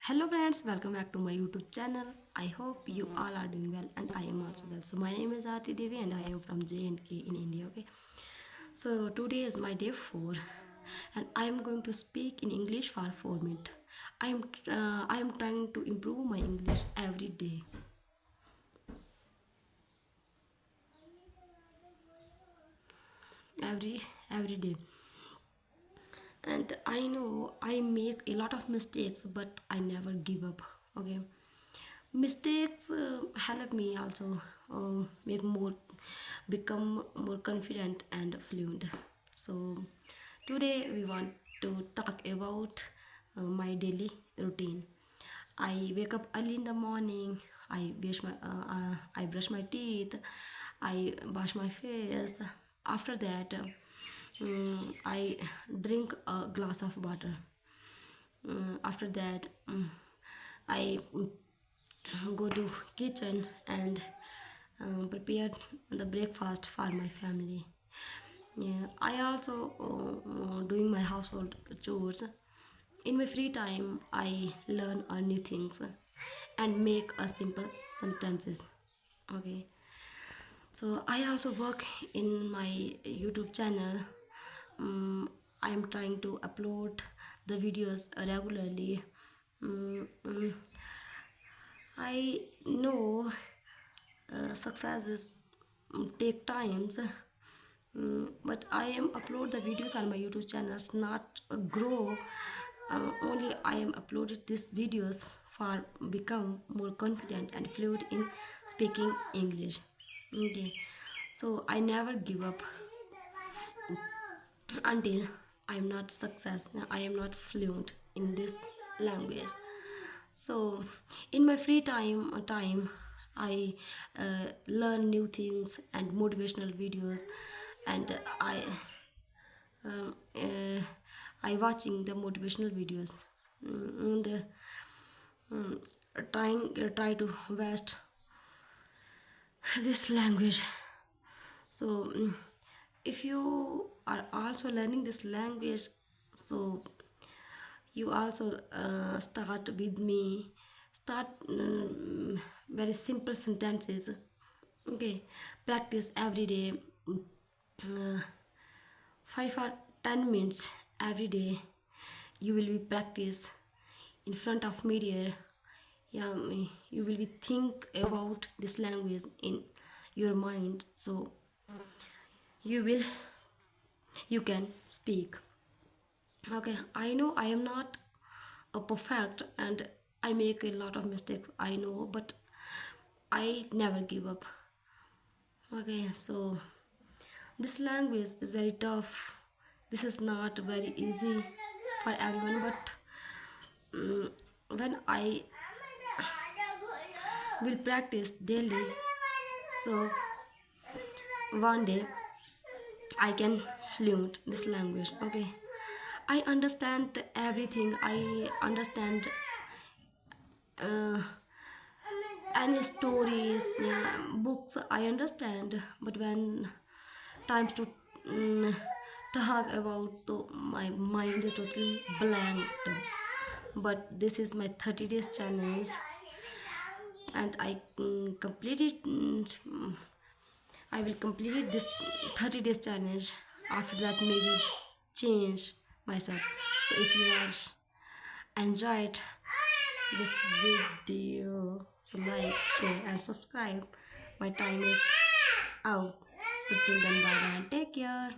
Hello friends, welcome back to my YouTube channel. I hope you all are doing well and I am also well. So my name is Aarti Devi and I am from J&K in India. Okay. So today is my day 4 and I am going to speak in English for 4 minutes. I am trying to improve my English every day. Every day. And I know I make a lot of mistakes but I never give up. Okay. Mistakes help me also make more become more confident and fluent. So today we want to talk about my daily routine. I wake up early in the morning. I brush my teeth. I wash my face. After that, I drink a glass of water. After that, I go to kitchen and prepare the breakfast for my family. Yeah, I also doing my household chores. In my free time I learn new things and make a simple sentences. Okay, so I also work in my YouTube channel. I am trying to upload the videos regularly. Mm, mm, I know successes take times, but I am upload the videos on my YouTube channels not grow. Only I am uploaded these videos for become more confident and fluent in speaking English. Okay, so I never give up until I am not success. I am not fluent in this language. So in my free time I learn new things and motivational videos, and um, uh, I watching the motivational videos, and try to waste this language. So if you are also learning this language, so you also start with me. Start very simple sentences. Okay, practice every day, uh, 5 or 10 minutes every day. You will be practice in front of mirror. Yeah, you will be think about this language in your mind, so you will you can speak. Okay, I know I am not a perfect and I make a lot of mistakes, I know, but I never give up. Okay, so this language is very tough. This is not very easy for everyone, but when I will practice daily, so one day I can fluent this language. Okay, I understand everything. I understand uh, any stories, yeah, books. I understand, but when times to mm, talk about, my mind is totally blank. But this is my 30 days challenge, and I completed. I will complete this 30 days challenge. After that, maybe change myself. So if you are enjoyed this video, so like, share, and subscribe. My time is out. So till then, bye bye and take care.